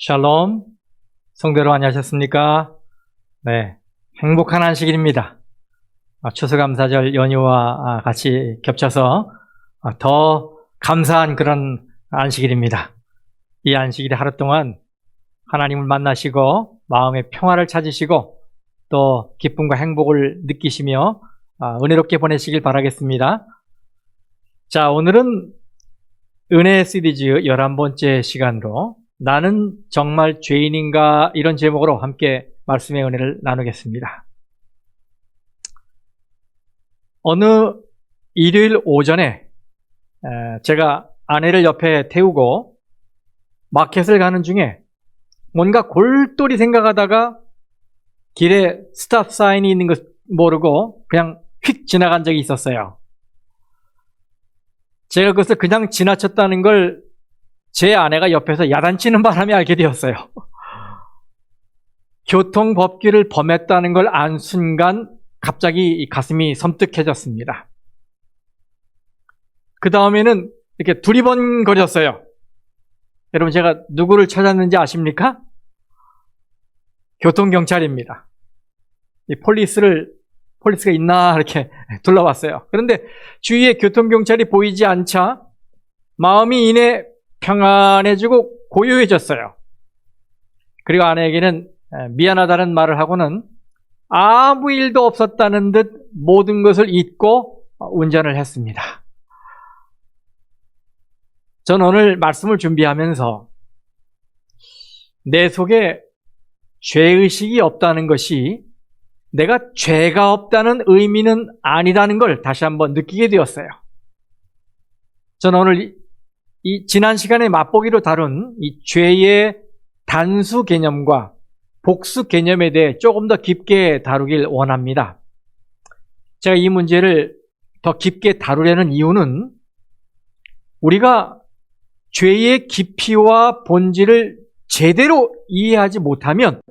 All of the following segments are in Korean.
샬롬, 성도 여러분 안녕하셨습니까? 네, 행복한 안식일입니다. 추수감사절 연휴와 같이 겹쳐서 더 감사한 그런 안식일입니다. 이 안식일의 하루 동안 하나님을 만나시고 마음의 평화를 찾으시고 또 기쁨과 행복을 느끼시며 은혜롭게 보내시길 바라겠습니다. 자, 오늘은 은혜 시리즈 11번째 시간으로 나는 정말 죄인인가 이런 제목으로 함께 말씀의 은혜를 나누겠습니다. 어느 일요일 오전에 제가 아내를 옆에 태우고 마켓을 가는 중에 뭔가 골똘히 생각하다가 길에 스탑 사인이 있는 것 모르고 그냥 휙 지나간 적이 있었어요. 제가 그것을 그냥 지나쳤다는 걸 제 아내가 옆에서 야단치는 바람에 알게 되었어요. 교통법규를 범했다는 걸 안 순간 갑자기 가슴이 섬뜩해졌습니다. 그 다음에는 이렇게 두리번거렸어요. 여러분, 제가 누구를 찾았는지 아십니까? 교통경찰입니다. 이 폴리스가 있나 이렇게 둘러봤어요. 그런데 주위에 교통경찰이 보이지 않자 마음이 이내 평안해지고 고요해졌어요. 그리고 아내에게는 미안하다는 말을 하고는 아무 일도 없었다는 듯 모든 것을 잊고 운전을 했습니다. 저는 오늘 말씀을 준비하면서 내 속에 죄의식이 없다는 것이 내가 죄가 없다는 의미는 아니라는 걸 다시 한번 느끼게 되었어요. 저는 오늘 이 지난 시간에 맛보기로 다룬 이 죄의 단수 개념과 복수 개념에 대해 조금 더 깊게 다루길 원합니다. 제가 이 문제를 더 깊게 다루려는 이유는 우리가 죄의 깊이와 본질을 제대로 이해하지 못하면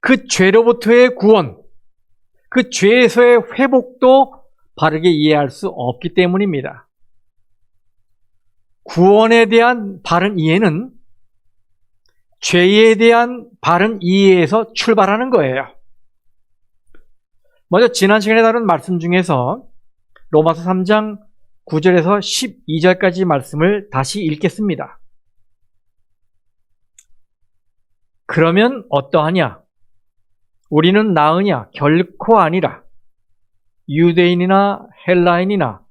그 죄로부터의 구원, 그 죄에서의 회복도 바르게 이해할 수 없기 때문입니다. 구원에 대한 바른 이해는 죄에 대한 바른 이해에서 출발하는 거예요. 먼저 지난 시간에 다룬 말씀 중에서 로마서 3장 9절에서 12절까지 말씀을 다시 읽겠습니다. 그러면 어떠하냐? 우리는 나으냐? 결코 아니라. 유대인이나 헬라인이나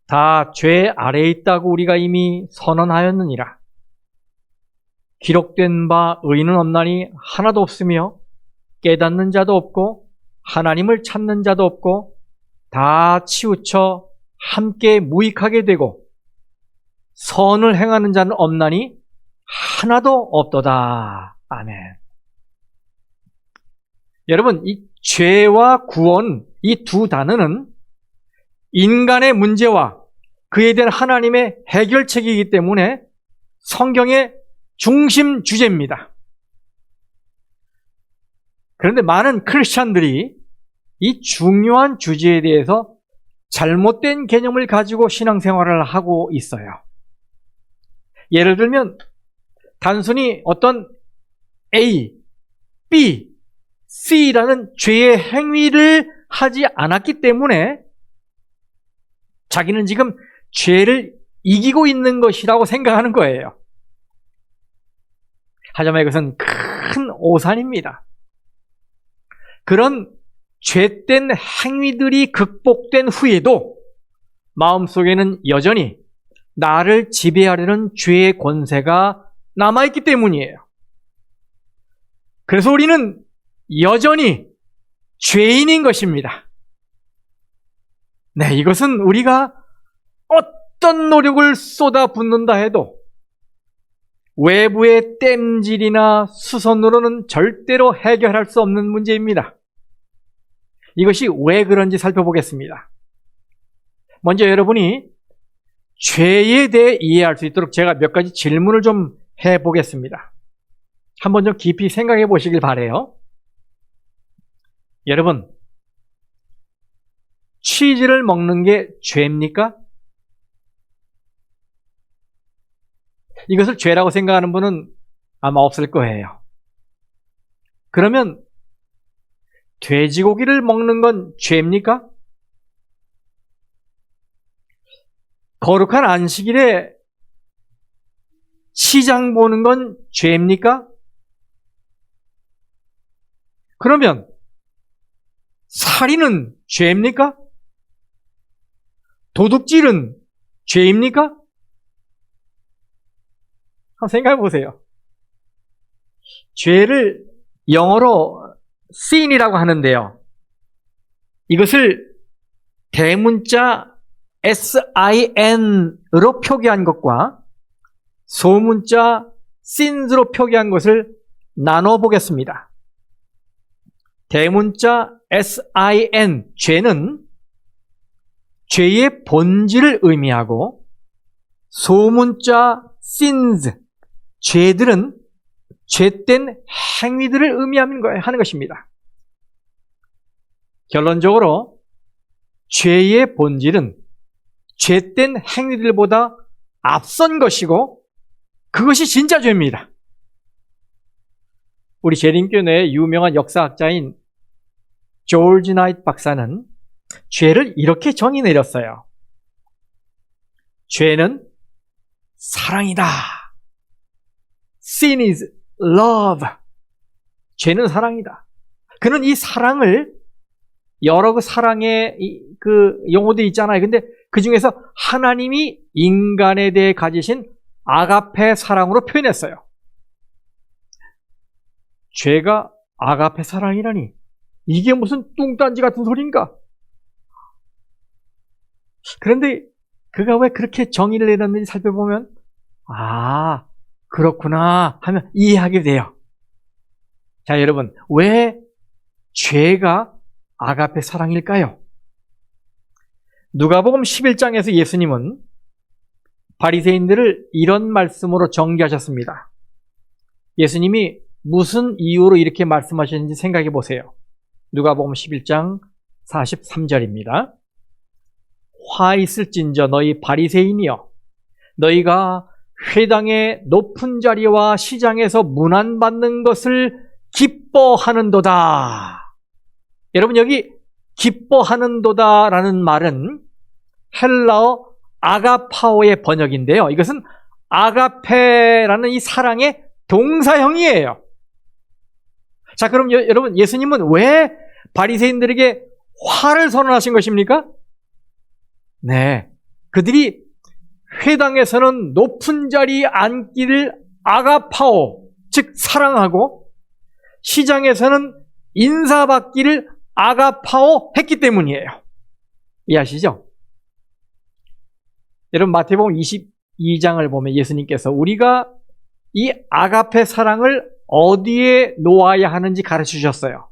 다 죄 아래에 있다고 우리가 이미 선언하였느니라. 기록된 바 의인은 없나니 하나도 없으며 깨닫는 자도 없고 하나님을 찾는 자도 없고 다 치우쳐 함께 무익하게 되고 선을 행하는 자는 없나니 하나도 없도다. 아멘. 여러분, 이 죄와 구원, 이 두 단어는 인간의 문제와 그에 대한 하나님의 해결책이기 때문에 성경의 중심 주제입니다. 그런데 많은 크리스찬들이 이 중요한 주제에 대해서 잘못된 개념을 가지고 신앙생활을 하고 있어요. 예를 들면 단순히 어떤 A, B, C라는 죄의 행위를 하지 않았기 때문에 자기는 지금 죄를 이기고 있는 것이라고 생각하는 거예요. 하지만 이것은 큰 오산입니다. 그런 죄된 행위들이 극복된 후에도 마음속에는 여전히 나를 지배하려는 죄의 권세가 남아있기 때문이에요. 그래서 우리는 여전히 죄인인 것입니다. 네, 이것은 우리가 어떤 노력을 쏟아붓는다 해도 외부의 땜질이나 수선으로는 절대로 해결할 수 없는 문제입니다. 이것이 왜 그런지 살펴보겠습니다. 먼저 여러분이 죄에 대해 이해할 수 있도록 제가 몇 가지 질문을 좀 해보겠습니다. 한번 좀 깊이 생각해 보시길 바라요. 여러분, 치즈를 먹는 게 죄입니까? 이것을 죄라고 생각하는 분은 아마 없을 거예요. 그러면 돼지고기를 먹는 건 죄입니까? 거룩한 안식일에 시장 보는 건 죄입니까? 그러면 살인은 죄입니까? 도둑질은 죄입니까? 한번 생각해 보세요. 죄를 영어로 sin이라고 하는데요. 이것을 대문자 sin으로 표기한 것과 소문자 sins로 표기한 것을 나눠 보겠습니다. 대문자 sin, 죄는 죄의 본질을 의미하고, 소문자 sins, 죄들은 죄된 행위들을 의미하는 것입니다. 결론적으로 죄의 본질은 죄된 행위들보다 앞선 것이고 그것이 진짜 죄입니다. 우리 재림교 내의 유명한 역사학자인 조지 나이트 박사는 죄를 이렇게 정의 내렸어요. 죄는 사랑이다. Sin is love. 죄는 사랑이다. 그는 이 사랑을 여러 그 사랑의 그 용어들이 있잖아요. 근데 그 중에서 하나님이 인간에 대해 가지신 아가페 사랑으로 표현했어요. 죄가 아가페 사랑이라니, 이게 무슨 뚱딴지 같은 소린가? 그런데 그가 왜 그렇게 정의를 내렸는지 살펴보면, 아, 그렇구나 하면 이해하게 돼요. 자, 여러분, 왜 죄가 아가페 사랑일까요? 누가복음 11장에서 예수님은 바리새인들을 이런 말씀으로 정죄하셨습니다. 예수님이 무슨 이유로 이렇게 말씀하셨는지 생각해 보세요. 누가복음 11장 43절입니다. 화 있을진저 너희 바리새인이여, 너희가 회당의 높은 자리와 시장에서 문안받는 것을 기뻐하는도다. 여러분, 여기 기뻐하는도다라는 말은 헬라어 아가파오의 번역인데요. 이것은 아가페라는 이 사랑의 동사형이에요. 자, 그럼 여러분, 예수님은 왜 바리새인들에게 화를 선언하신 것입니까? 네, 그들이 회당에서는 높은 자리에 앉기를 아가파오, 즉 사랑하고, 시장에서는 인사받기를 아가파오 했기 때문이에요. 이해하시죠? 여러분, 마태복음 22장을 보면 예수님께서 우리가 이 아가페 사랑을 어디에 놓아야 하는지 가르쳐 주셨어요.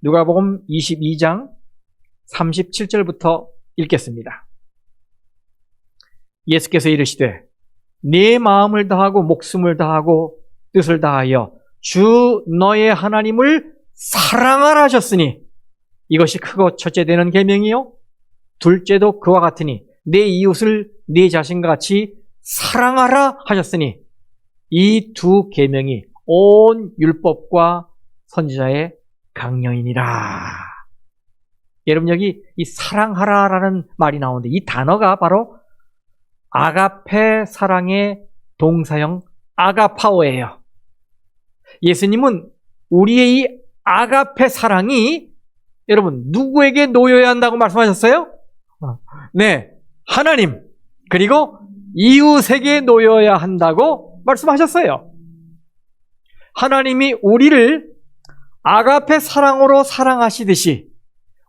누가복음 22장 37절부터 읽겠습니다. 예수께서 이르시되 네 마음을 다하고 목숨을 다하고 뜻을 다하여 주 너의 하나님을 사랑하라 하셨으니 이것이 크고 첫째 되는 계명이요 둘째도 그와 같으니 내 이웃을 네 자신과 같이 사랑하라 하셨으니 이 두 계명이 온 율법과 선지자의 강령이니라. 여러분, 여기 이 사랑하라라는 말이 나오는데 이 단어가 바로 아가페 사랑의 동사형 아가파오예요. 예수님은 우리의 이 아가페 사랑이 여러분 누구에게 놓여야 한다고 말씀하셨어요? 네, 하나님 그리고 이웃에게 놓여야 한다고 말씀하셨어요. 하나님이 우리를 아가페 사랑으로 사랑하시듯이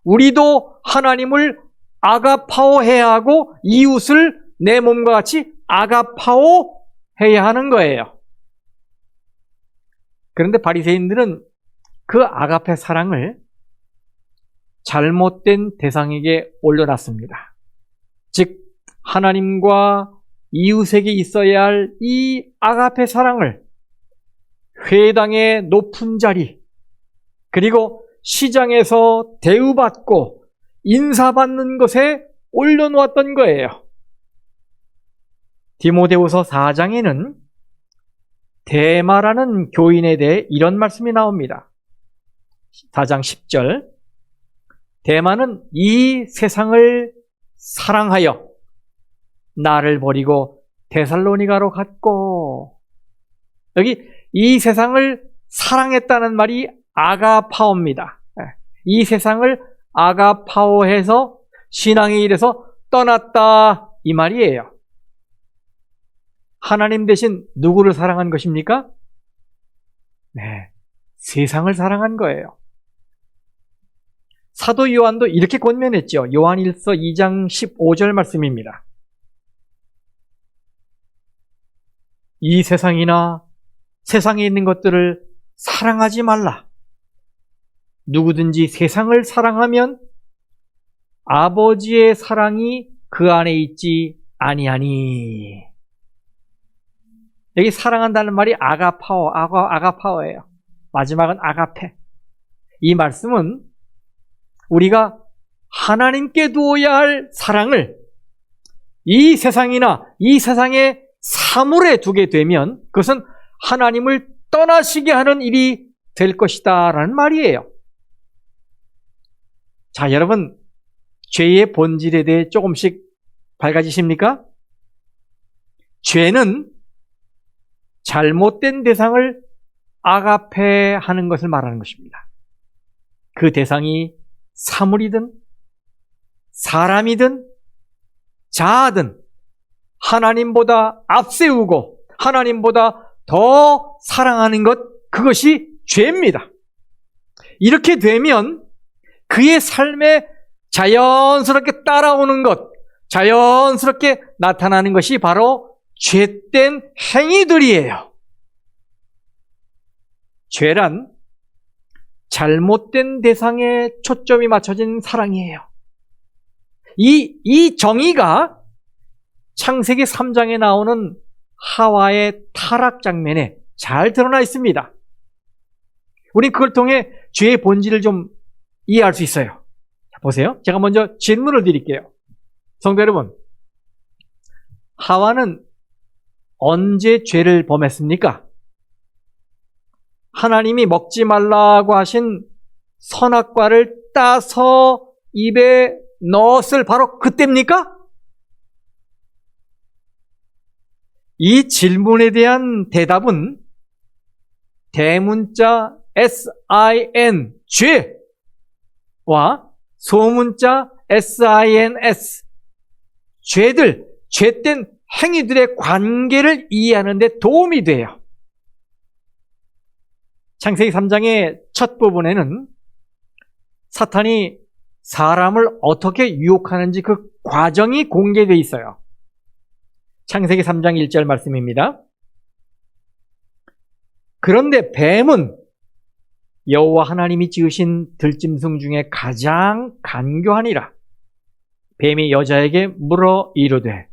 우리도 하나님을 아가파오 해야 하고 이웃을 내 몸과 같이 아가파오 해야 하는 거예요. 그런데 바리새인들은 그 아가페 사랑을 잘못된 대상에게 올려놨습니다. 즉 하나님과 이웃에게 있어야 할 이 아가페 사랑을 회당의 높은 자리 그리고 시장에서 대우받고 인사받는 것에 올려놓았던 거예요. 디모데후서 4장에는 데마라는 교인에 대해 이런 말씀이 나옵니다. 4장 10절. 데마는 이 세상을 사랑하여 나를 버리고 데살로니가로 갔고, 여기 이 세상을 사랑했다는 말이 아가파오입니다. 이 세상을 아가파오해서 신앙의 일에서 떠났다, 이 말이에요. 하나님 대신 누구를 사랑한 것입니까? 네, 세상을 사랑한 거예요. 사도 요한도 이렇게 권면했죠. 요한일서 2장 15절 말씀입니다. 이 세상이나 세상에 있는 것들을 사랑하지 말라. 누구든지 세상을 사랑하면 아버지의 사랑이 그 안에 있지 아니하니. 여기 사랑한다는 말이 아가파오예요. 마지막은 아가페. 이 말씀은 우리가 하나님께 두어야 할 사랑을 이 세상이나 이 세상의 사물에 두게 되면 그것은 하나님을 떠나시게 하는 일이 될 것이다 라는 말이에요. 자, 여러분, 죄의 본질에 대해 조금씩 밝아지십니까? 죄는 잘못된 대상을 아가페하는 것을 말하는 것입니다. 그 대상이 사물이든 사람이든 자아든 하나님보다 앞세우고 하나님보다 더 사랑하는 것, 그것이 죄입니다. 이렇게 되면 그의 삶에 자연스럽게 따라오는 것, 자연스럽게 나타나는 것이 바로 죄된 행위들이에요. 죄란 잘못된 대상에 초점이 맞춰진 사랑이에요. 이 정의가 창세기 3장에 나오는 하와의 타락 장면에 잘 드러나 있습니다. 우린 그걸 통해 죄의 본질을 좀 이해할 수 있어요. 보세요. 제가 먼저 질문을 드릴게요. 성도 여러분, 하와는 언제 죄를 범했습니까? 하나님이 먹지 말라고 하신 선악과를 따서 입에 넣었을 바로 그때입니까? 이 질문에 대한 대답은 대문자 sin, 죄와 소문자 sins, 죄들, 죄된 행위들의 관계를 이해하는 데 도움이 돼요. 창세기 3장의 첫 부분에는 사탄이 사람을 어떻게 유혹하는지 그 과정이 공개되어 있어요. 창세기 3장 1절 말씀입니다. 그런데 뱀은 여호와 하나님이 지으신 들짐승 중에 가장 간교하니라. 뱀이 여자에게 물어 이르되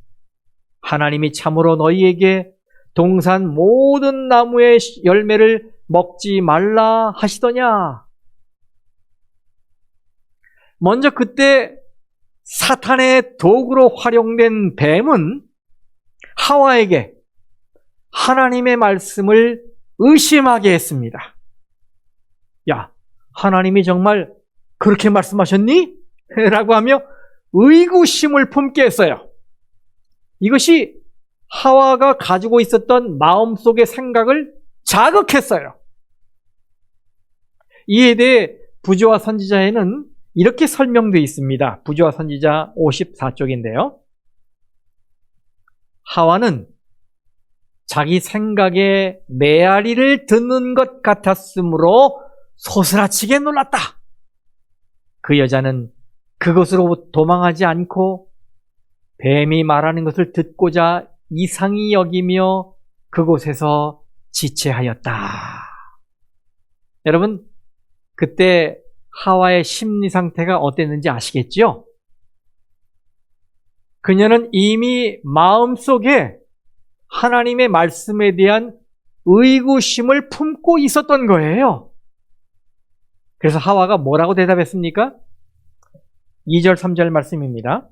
하나님이 참으로 너희에게 동산 모든 나무의 열매를 먹지 말라 하시더냐. 먼저 그때 사탄의 도구로 활용된 뱀은 하와에게 하나님의 말씀을 의심하게 했습니다. 야, 하나님이 정말 그렇게 말씀하셨니? 라고 하며 의구심을 품게 했어요. 이것이 하와가 가지고 있었던 마음속의 생각을 자극했어요. 이에 대해 부조와 선지자에는 이렇게 설명되어 있습니다. 부조와 선지자 54쪽인데요. 하와는 자기 생각에 메아리를 듣는 것 같았으므로 소스라치게 놀랐다. 그 여자는 그것으로 도망하지 않고 뱀이 말하는 것을 듣고자 이상히 여기며 그곳에서 지체하였다. 여러분, 그때 하와의 심리 상태가 어땠는지 아시겠죠? 그녀는 이미 마음속에 하나님의 말씀에 대한 의구심을 품고 있었던 거예요. 그래서 하와가 뭐라고 대답했습니까? 2절 3절 말씀입니다.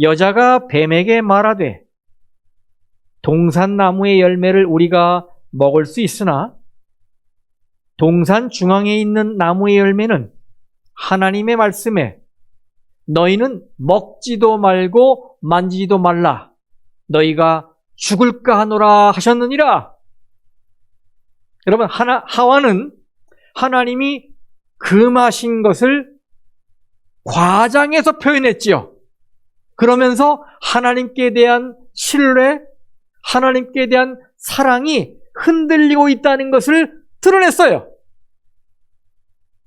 여자가 뱀에게 말하되 동산나무의 열매를 우리가 먹을 수 있으나 동산 중앙에 있는 나무의 열매는 하나님의 말씀에 너희는 먹지도 말고 만지지도 말라. 너희가 죽을까 하노라 하셨느니라. 여러분, 하와는 하나님이 금하신 것을 과장해서 표현했지요. 그러면서 하나님께 대한 신뢰, 하나님께 대한 사랑이 흔들리고 있다는 것을 드러냈어요.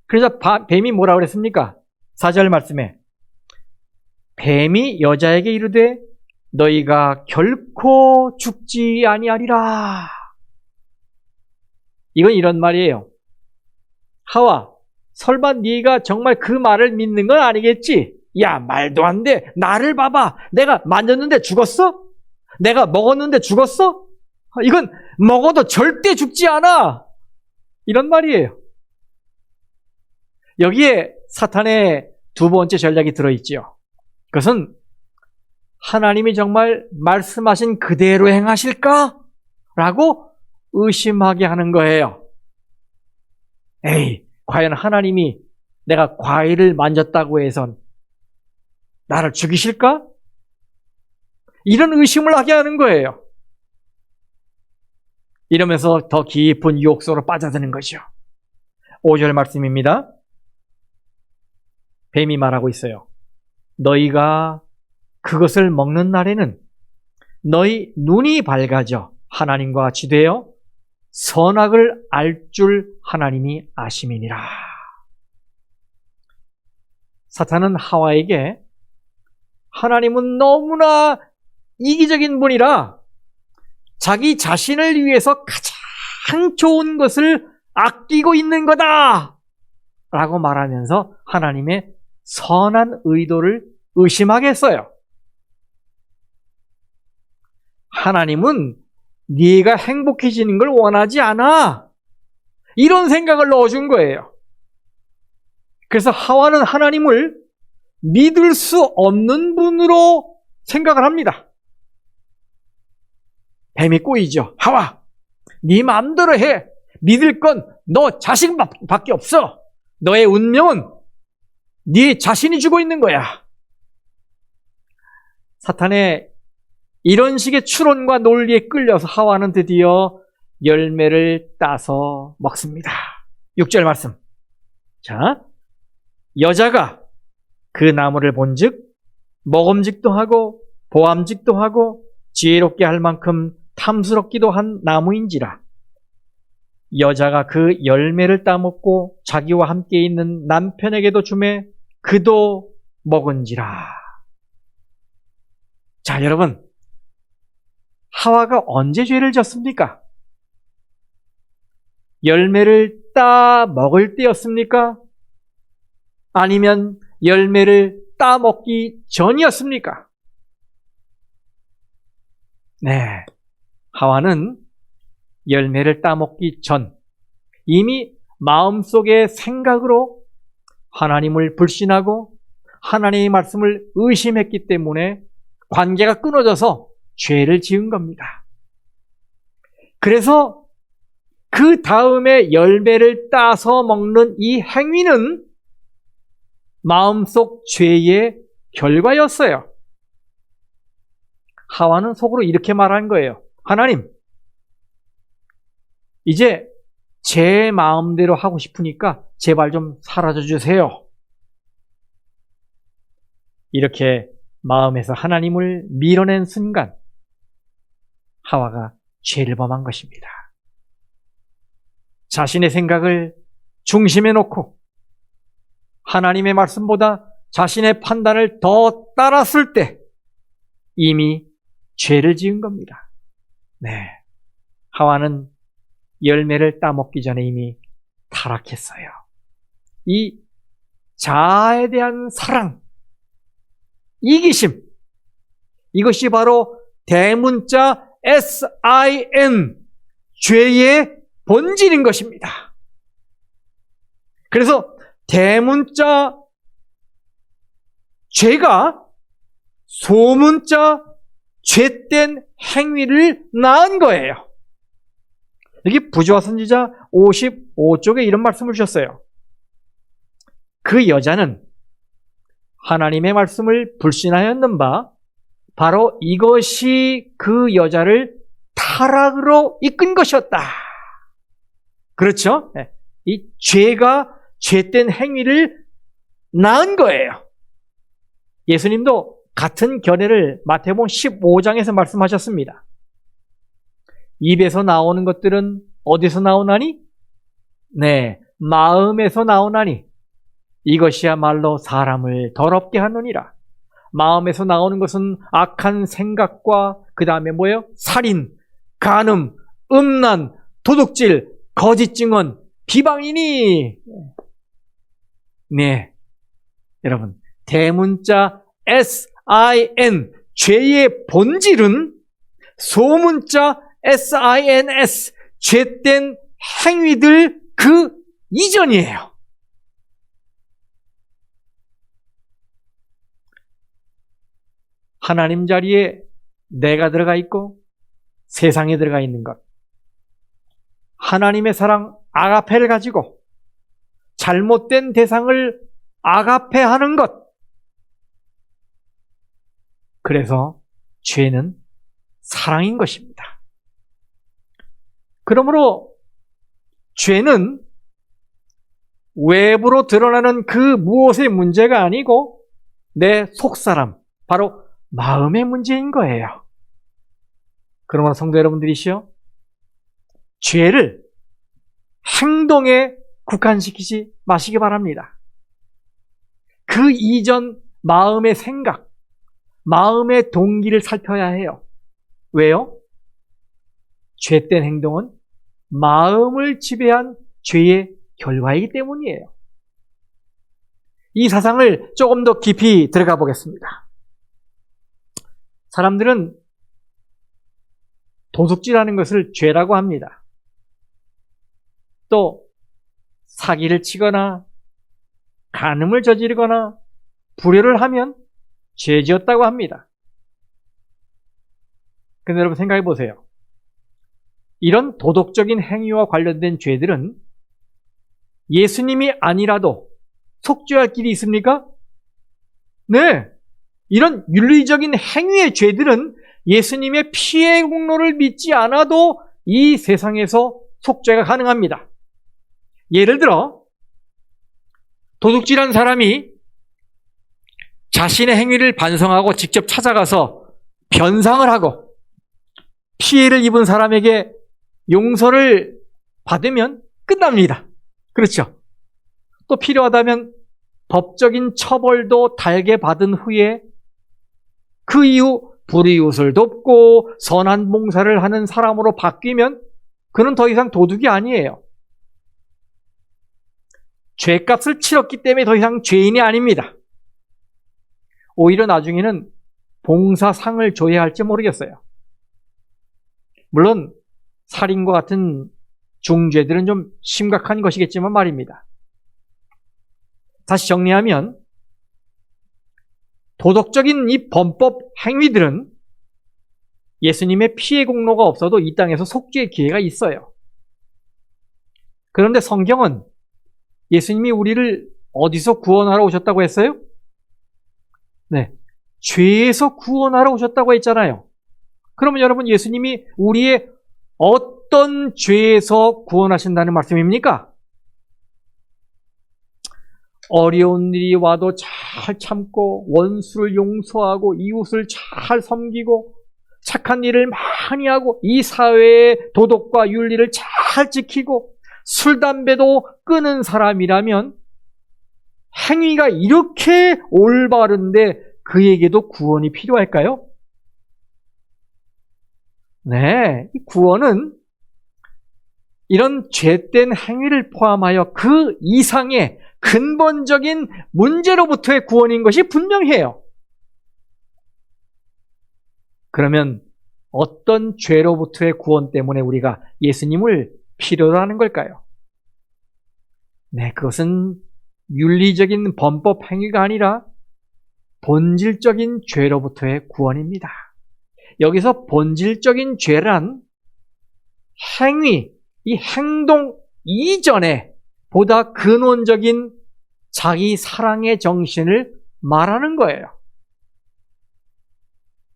그래서 뱀이 뭐라고 그랬습니까? 4절 말씀에 뱀이 여자에게 이르되 너희가 결코 죽지 아니하리라. 이건 이런 말이에요. 하와, 설마 네가 정말 그 말을 믿는 건 아니겠지? 야, 말도 안 돼. 나를 봐봐. 내가 만졌는데 죽었어? 내가 먹었는데 죽었어? 이건 먹어도 절대 죽지 않아. 이런 말이에요. 여기에 사탄의 두 번째 전략이 들어있지요. 그것은 하나님이 정말 말씀하신 그대로 행하실까? 라고 의심하게 하는 거예요. 에이, 과연 하나님이 내가 과일을 만졌다고 해선 나를 죽이실까? 이런 의심을 하게 하는 거예요. 이러면서 더 깊은 유혹 속으로 빠져드는 거죠. 5절 말씀입니다. 뱀이 말하고 있어요. 너희가 그것을 먹는 날에는 너희 눈이 밝아져 하나님과 같이 되어 선악을 알 줄 하나님이 아심이니라. 사탄은 하와에게 하나님은 너무나 이기적인 분이라 자기 자신을 위해서 가장 좋은 것을 아끼고 있는 거다 라고 말하면서 하나님의 선한 의도를 의심하게 했어요. 하나님은 네가 행복해지는 걸 원하지 않아. 이런 생각을 넣어준 거예요. 그래서 하와는 하나님을 믿을 수 없는 분으로 생각을 합니다. 뱀이 꼬이죠. 하와, 네 마음대로 해. 믿을 건 너 자신밖에 없어. 너의 운명은 네 자신이 주고 있는 거야. 사탄의 이런 식의 추론과 논리에 끌려서 하와는 드디어 열매를 따서 먹습니다. 6절 말씀. 자, 여자가 그 나무를 본즉 먹음직도 하고 보암직도 하고 지혜롭게 할 만큼 탐스럽기도 한 나무인지라. 여자가 그 열매를 따먹고 자기와 함께 있는 남편에게도 주매 그도 먹은지라. 자, 여러분, 하와가 언제 죄를 졌습니까? 열매를 따 먹을 때였습니까? 아니면 열매를 따 먹기 전이었습니까? 네, 하와는 열매를 따 먹기 전 이미 마음속의 생각으로 하나님을 불신하고 하나님의 말씀을 의심했기 때문에 관계가 끊어져서 죄를 지은 겁니다. 그래서 그 다음에 열매를 따서 먹는 이 행위는 마음속 죄의 결과였어요. 하와는 속으로 이렇게 말한 거예요. 하나님, 이제 제 마음대로 하고 싶으니까 제발 좀 사라져 주세요. 이렇게 마음에서 하나님을 밀어낸 순간 하와가 죄를 범한 것입니다. 자신의 생각을 중심에 놓고 하나님의 말씀보다 자신의 판단을 더 따랐을 때 이미 죄를 지은 겁니다. 네, 하와는 열매를 따먹기 전에 이미 타락했어요. 이 자아에 대한 사랑, 이기심, 이것이 바로 대문자 SIN, 죄의 본질인 것입니다. 그래서 대문자 죄가 소문자 죄된 행위를 낳은 거예요. 여기 부조와 선지자 55쪽에 이런 말씀을 주셨어요. 그 여자는 하나님의 말씀을 불신하였는 바 바로 이것이 그 여자를 타락으로 이끈 것이었다. 그렇죠? 이 죄가 죄된 행위를 낳은 거예요. 예수님도 같은 견해를 마태복음 15장에서 말씀하셨습니다. 입에서 나오는 것들은 어디서 나오나니? 네, 마음에서 나오나니 이것이야말로 사람을 더럽게 하느니라. 마음에서 나오는 것은 악한 생각과 그 다음에 뭐예요? 살인, 간음, 음란, 도둑질, 거짓 증언, 비방이니. 네, 여러분 대문자 SIN 죄의 본질은 소문자 SINS 죄된 행위들 그 이전이에요. 하나님 자리에 내가 들어가 있고 세상에 들어가 있는 것, 하나님의 사랑 아가페를 가지고 잘못된 대상을 아가페하는 것, 그래서 죄는 사랑인 것입니다. 그러므로 죄는 외부로 드러나는 그 무엇의 문제가 아니고 내 속사람, 바로 마음의 문제인 거예요. 그러므로 성도 여러분들이시여, 죄를 행동에 국한시키지 마시기 바랍니다. 그 이전 마음의 생각, 마음의 동기를 살펴야 해요. 왜요? 죄된 행동은 마음을 지배한 죄의 결과이기 때문이에요. 이 사상을 조금 더 깊이 들어가 보겠습니다. 사람들은 도둑질하는 것을 죄라고 합니다. 또 사기를 치거나 간음을 저지르거나 불효를 하면 죄지었다고 합니다. 근데 여러분 생각해 보세요. 이런 도덕적인 행위와 관련된 죄들은 예수님이 아니라도 속죄할 길이 있습니까? 네. 이런 윤리적인 행위의 죄들은 예수님의 피의 공로를 믿지 않아도 이 세상에서 속죄가 가능합니다. 예를 들어 도둑질한 사람이 자신의 행위를 반성하고 직접 찾아가서 변상을 하고 피해를 입은 사람에게 용서를 받으면 끝납니다. 그렇죠? 또 필요하다면 법적인 처벌도 달게 받은 후에 그 이후 불이웃을 돕고 선한 봉사를 하는 사람으로 바뀌면 그는 더 이상 도둑이 아니에요. 죄값을 치렀기 때문에 더 이상 죄인이 아닙니다. 오히려 나중에는 봉사상을 줘야 할지 모르겠어요. 물론 살인과 같은 중죄들은 좀 심각한 것이겠지만 말입니다. 다시 정리하면 도덕적인 이 범법 행위들은 예수님의 피해 공로가 없어도 이 땅에서 속죄의 기회가 있어요. 그런데 성경은 예수님이 우리를 어디서 구원하러 오셨다고 했어요? 네, 죄에서 구원하러 오셨다고 했잖아요. 그러면 여러분 예수님이 우리의 어떤 죄에서 구원하신다는 말씀입니까? 어려운 일이 와도 잘 참고 원수를 용서하고 이웃을 잘 섬기고 착한 일을 많이 하고 이 사회의 도덕과 윤리를 잘 지키고 술, 담배도 끊은 사람이라면 행위가 이렇게 올바른데 그에게도 구원이 필요할까요? 네, 이 구원은 이런 죄된 행위를 포함하여 그 이상의 근본적인 문제로부터의 구원인 것이 분명해요. 그러면 어떤 죄로부터의 구원 때문에 우리가 예수님을 필요로 하는 걸까요? 네, 그것은 윤리적인 범법 행위가 아니라 본질적인 죄로부터의 구원입니다. 여기서 본질적인 죄란 행위, 이 행동 이전에 보다 근원적인 자기 사랑의 정신을 말하는 거예요.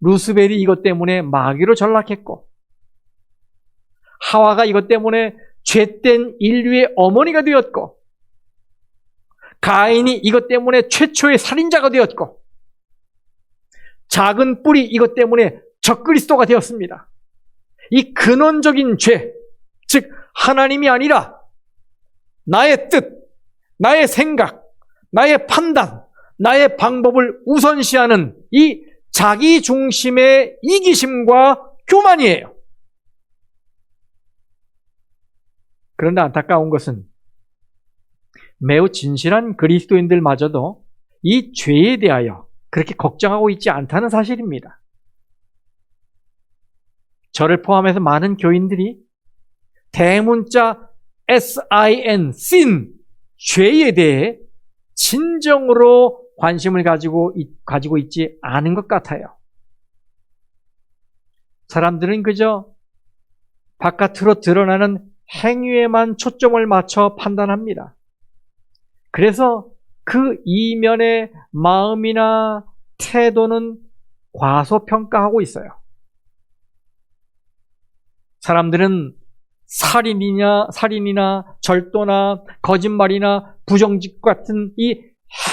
루스벨이 이것 때문에 마귀로 전락했고, 하와가 이것 때문에 죄된 인류의 어머니가 되었고, 가인이 이것 때문에 최초의 살인자가 되었고, 작은 뿔이 이것 때문에 적그리스도가 되었습니다. 이 근원적인 죄, 즉 하나님이 아니라 나의 뜻, 나의 생각, 나의 판단, 나의 방법을 우선시하는 이 자기 중심의 이기심과 교만이에요. 그런데 안타까운 것은 매우 진실한 그리스도인들마저도 이 죄에 대하여 그렇게 걱정하고 있지 않다는 사실입니다. 저를 포함해서 많은 교인들이 대문자 sin, sin, 죄에 대해 진정으로 관심을 가지고 있지 않은 것 같아요. 사람들은 그저 바깥으로 드러나는 행위에만 초점을 맞춰 판단합니다. 그래서 그 이면의 마음이나 태도는 과소평가하고 있어요. 사람들은 살인이나 절도나 거짓말이나 부정직 같은 이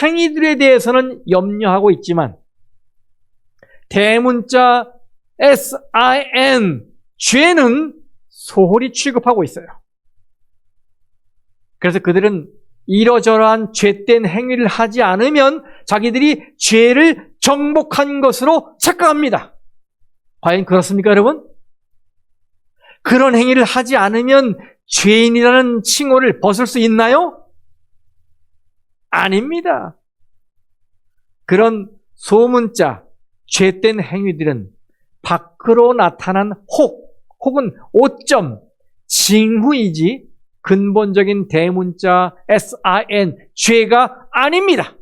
행위들에 대해서는 염려하고 있지만 대문자 sin, 죄는 소홀히 취급하고 있어요. 그래서 그들은 이러저러한 죄된 행위를 하지 않으면 자기들이 죄를 정복한 것으로 착각합니다. 과연 그렇습니까, 여러분? 그런 행위를 하지 않으면 죄인이라는 칭호를 벗을 수 있나요? 아닙니다. 그런 소문자, 죄된 행위들은 밖으로 나타난 혹은 오점, 징후이지 근본적인 대문자 sin, 죄가 아닙니다.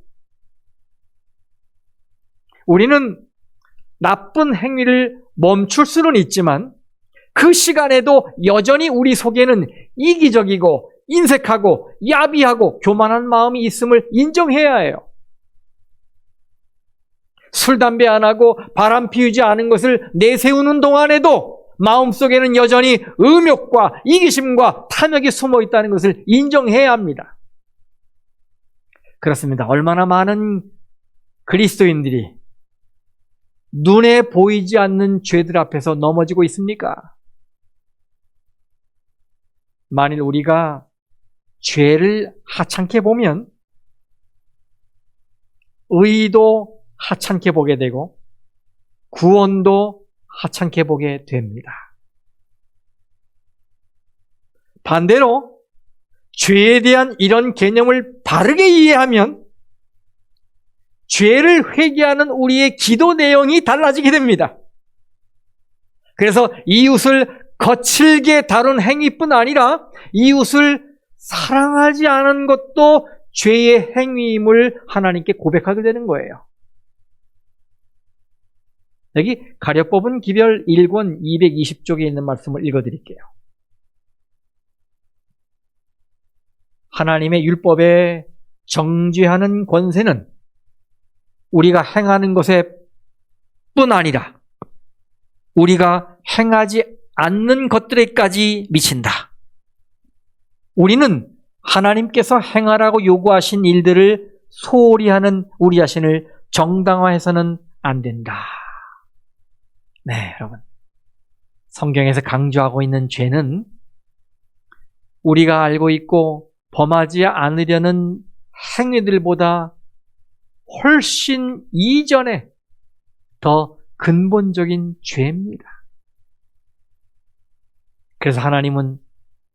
우리는 나쁜 행위를 멈출 수는 있지만 그 시간에도 여전히 우리 속에는 이기적이고 인색하고 야비하고 교만한 마음이 있음을 인정해야 해요. 술, 담배 안 하고 바람 피우지 않은 것을 내세우는 동안에도 마음속에는 여전히 음욕과 이기심과 탐욕이 숨어 있다는 것을 인정해야 합니다. 그렇습니다. 얼마나 많은 그리스도인들이 눈에 보이지 않는 죄들 앞에서 넘어지고 있습니까? 만일 우리가 죄를 하찮게 보면 의도 하찮게 보게 되고 구원도 하찮게 보게 됩니다. 반대로 죄에 대한 이런 개념을 바르게 이해하면 죄를 회개하는 우리의 기도 내용이 달라지게 됩니다. 그래서 이웃을 거칠게 다룬 행위뿐 아니라 이웃을 사랑하지 않은 것도 죄의 행위임을 하나님께 고백하게 되는 거예요. 여기 가려법은 기별 1권 220쪽에 있는 말씀을 읽어드릴게요. 하나님의 율법에 정죄하는 권세는 우리가 행하는 것에 뿐 아니라 우리가 행하지 않는 것들에까지 미친다. 우리는 하나님께서 행하라고 요구하신 일들을 소홀히 하는 우리 자신을 정당화해서는 안 된다. 네, 여러분. 성경에서 강조하고 있는 죄는 우리가 알고 있고 범하지 않으려는 행위들보다 훨씬 이전에 더 근본적인 죄입니다. 그래서 하나님은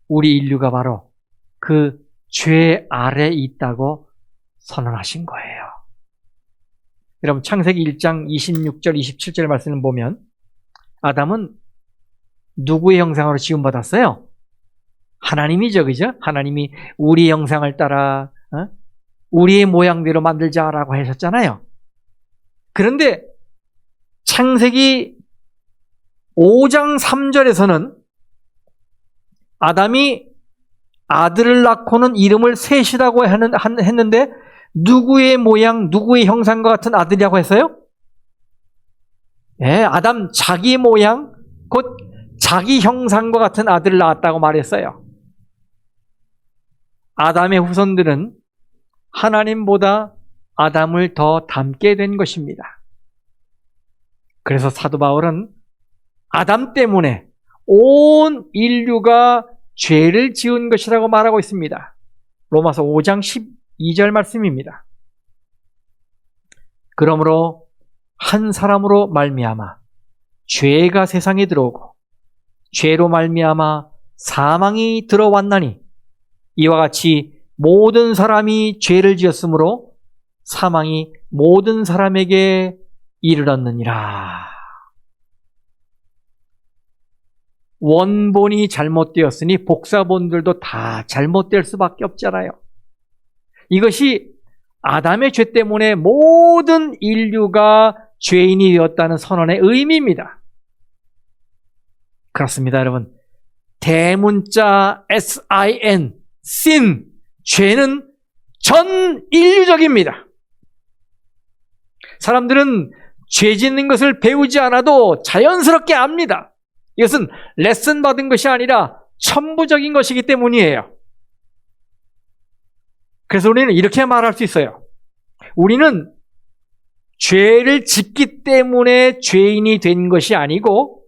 우리 인류가 바로 그 죄 아래에 있다고 선언하신 거예요. 여러분 창세기 1장 26절 27절 말씀을 보면 아담은 누구의 형상으로 지음받았어요? 하나님이죠, 그죠? 하나님이 우리의 형상을 따라 우리의 모양대로 만들자라고 하셨잖아요. 그런데 창세기 5장 3절에서는 아담이 아들을 낳고는 이름을 셋이라고 했는데 누구의 모양, 누구의 형상과 같은 아들이라고 했어요? 네, 아담 자기 모양, 곧 자기 형상과 같은 아들을 낳았다고 말했어요. 아담의 후손들은 하나님보다 아담을 더 닮게 된 것입니다. 그래서 사도 바울은 아담 때문에 온 인류가 죄를 지은 것이라고 말하고 있습니다. 로마서 5장 12절 말씀입니다. 그러므로 한 사람으로 말미암아 죄가 세상에 들어오고 죄로 말미암아 사망이 들어왔나니 이와 같이 모든 사람이 죄를 지었으므로 사망이 모든 사람에게 이르렀느니라. 원본이 잘못되었으니 복사본들도 다 잘못될 수밖에 없잖아요. 이것이 아담의 죄 때문에 모든 인류가 죄인이 되었다는 선언의 의미입니다. 그렇습니다, 여러분. 대문자 sin, sin, 죄는 전 인류적입니다. 사람들은 죄 짓는 것을 배우지 않아도 자연스럽게 압니다. 이것은 레슨 받은 것이 아니라 천부적인 것이기 때문이에요. 그래서 우리는 이렇게 말할 수 있어요. 우리는 죄를 짓기 때문에 죄인이 된 것이 아니고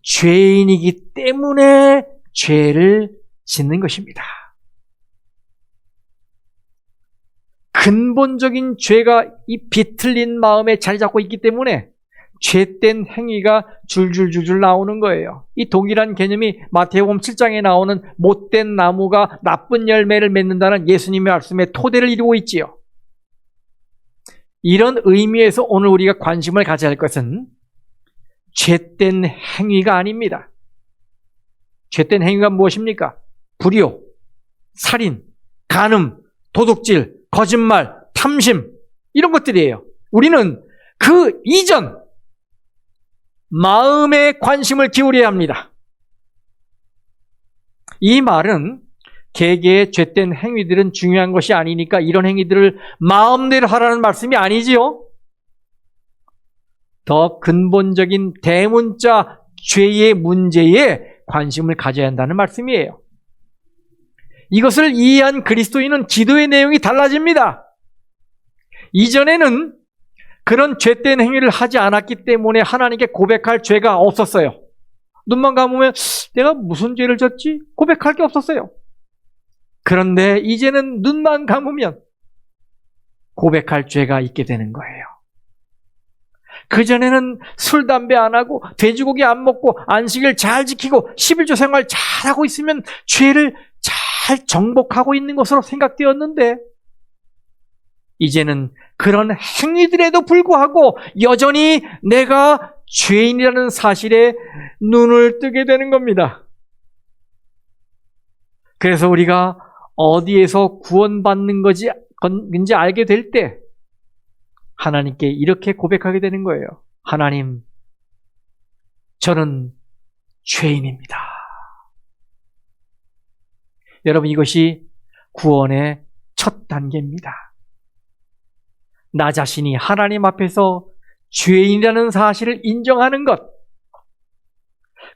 죄인이기 때문에 죄를 짓는 것입니다. 근본적인 죄가 이 비틀린 마음에 자리 잡고 있기 때문에 죄된 행위가 줄줄줄줄 나오는 거예요. 이 동일한 개념이 마태복음 7장에 나오는 못된 나무가 나쁜 열매를 맺는다는 예수님의 말씀에 토대를 이루고 있지요. 이런 의미에서 오늘 우리가 관심을 가져야 할 것은 죄된 행위가 아닙니다. 죄된 행위가 무엇입니까? 불효, 살인, 간음, 도둑질, 거짓말, 탐심, 이런 것들이에요. 우리는 그 이전 마음에 관심을 기울여야 합니다. 이 말은 개개의 죄된 행위들은 중요한 것이 아니니까 이런 행위들을 마음대로 하라는 말씀이 아니지요. 더 근본적인 대문자 죄의 문제에 관심을 가져야 한다는 말씀이에요. 이것을 이해한 그리스도인은 기도의 내용이 달라집니다. 이전에는 그런 죄된 행위를 하지 않았기 때문에 하나님께 고백할 죄가 없었어요. 눈만 감으면 내가 무슨 죄를 졌지? 고백할 게 없었어요. 그런데 이제는 눈만 감으면 고백할 죄가 있게 되는 거예요. 그전에는 술, 담배 안 하고 돼지고기 안 먹고 안식일 잘 지키고 11조 생활 잘하고 있으면 죄를 잘 정복하고 있는 것으로 생각되었는데 이제는 그런 행위들에도 불구하고 여전히 내가 죄인이라는 사실에 눈을 뜨게 되는 겁니다. 그래서 우리가 어디에서 구원받는 건지 알게 될 때 하나님께 이렇게 고백하게 되는 거예요. 하나님, 저는 죄인입니다. 여러분, 이것이 구원의 첫 단계입니다. 나 자신이 하나님 앞에서 죄인이라는 사실을 인정하는 것.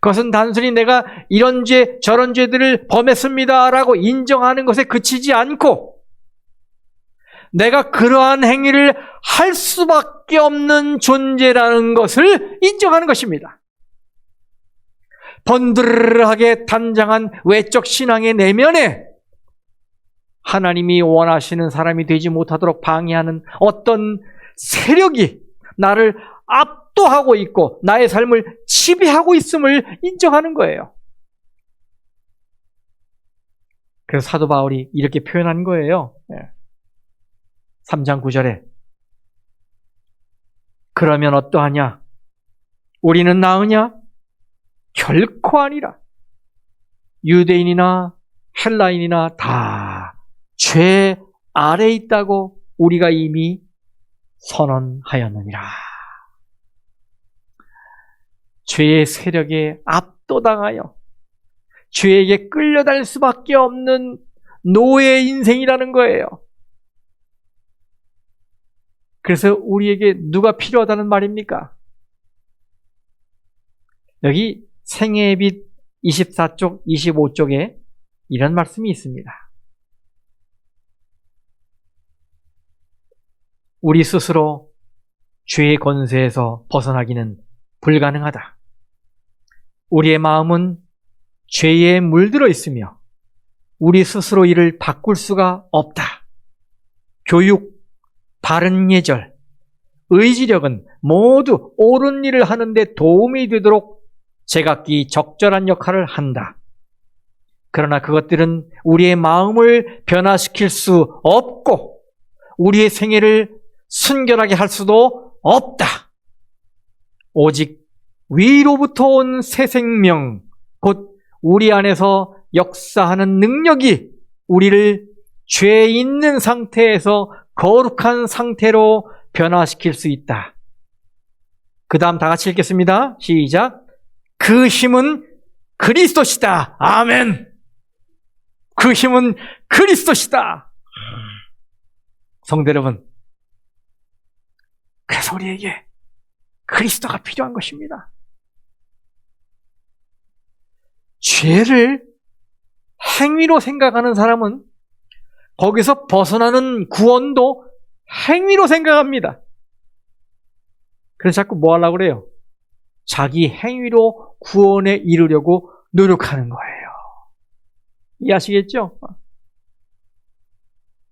그것은 단순히 내가 이런 죄, 저런 죄들을 범했습니다라고 인정하는 것에 그치지 않고 내가 그러한 행위를 할 수밖에 없는 존재라는 것을 인정하는 것입니다. 번들하게 단장한 외적 신앙의 내면에 하나님이 원하시는 사람이 되지 못하도록 방해하는 어떤 세력이 나를 압도하고 있고 나의 삶을 지배하고 있음을 인정하는 거예요. 그래서 사도 바울이 이렇게 표현한 거예요. 3장 9절에 그러면 어떠하냐? 우리는 나으냐? 결코 아니라. 유대인이나 헬라인이나 다 죄 아래에 있다고 우리가 이미 선언하였느니라. 죄의 세력에 압도당하여 죄에게 끌려달 수밖에 없는 노예 인생이라는 거예요. 그래서 우리에게 누가 필요하다는 말입니까? 여기 생애의 빛 24쪽, 25쪽에 이런 말씀이 있습니다. 우리 스스로 죄의 권세에서 벗어나기는 불가능하다. 우리의 마음은 죄에 물들어 있으며 우리 스스로 이를 바꿀 수가 없다. 교육, 바른 예절, 의지력은 모두 옳은 일을 하는데 도움이 되도록 제각기 적절한 역할을 한다. 그러나 그것들은 우리의 마음을 변화시킬 수 없고 우리의 생애를 순결하게 할 수도 없다. 오직 위로부터 온 새 생명, 곧 우리 안에서 역사하는 능력이 우리를 죄 있는 상태에서 거룩한 상태로 변화시킬 수 있다. 그 다음 다 같이 읽겠습니다. 시작. 그 힘은 그리스도시다. 아멘. 그 힘은 그리스도시다. 성도 여러분, 그래서 우리에게 그리스도가 필요한 것입니다. 죄를 행위로 생각하는 사람은 거기서 벗어나는 구원도 행위로 생각합니다. 그래서 자꾸 뭐 하려고 그래요? 자기 행위로 구원에 이르려고 노력하는 거예요. 이해하시겠죠?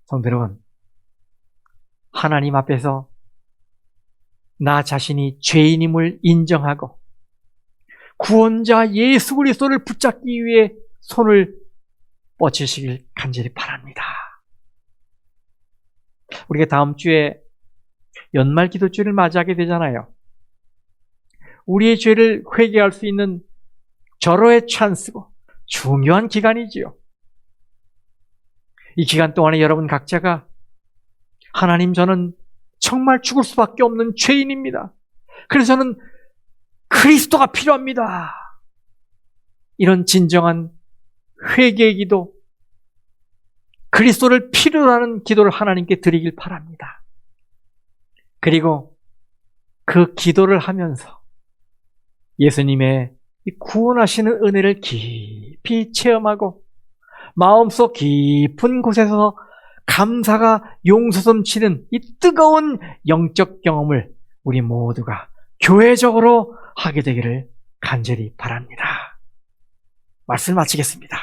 성도 여러분, 하나님 앞에서 나 자신이 죄인임을 인정하고 구원자 예수 그리스도를 붙잡기 위해 손을 뻗치시길 간절히 바랍니다. 우리가 다음 주에 연말 기도주를 맞이하게 되잖아요. 우리의 죄를 회개할 수 있는 절호의 찬스고 중요한 기간이지요. 이 기간 동안에 여러분 각자가 하나님, 저는 정말 죽을 수밖에 없는 죄인입니다. 그래서 저는 그리스도가 필요합니다. 이런 진정한 회개의 기도, 그리스도를 필요로 하는 기도를 하나님께 드리길 바랍니다. 그리고 그 기도를 하면서 예수님의 구원하시는 은혜를 깊이 체험하고 마음속 깊은 곳에서 감사가 용솟음치는 이 뜨거운 영적 경험을 우리 모두가 교회적으로 하게 되기를 간절히 바랍니다. 말씀 마치겠습니다.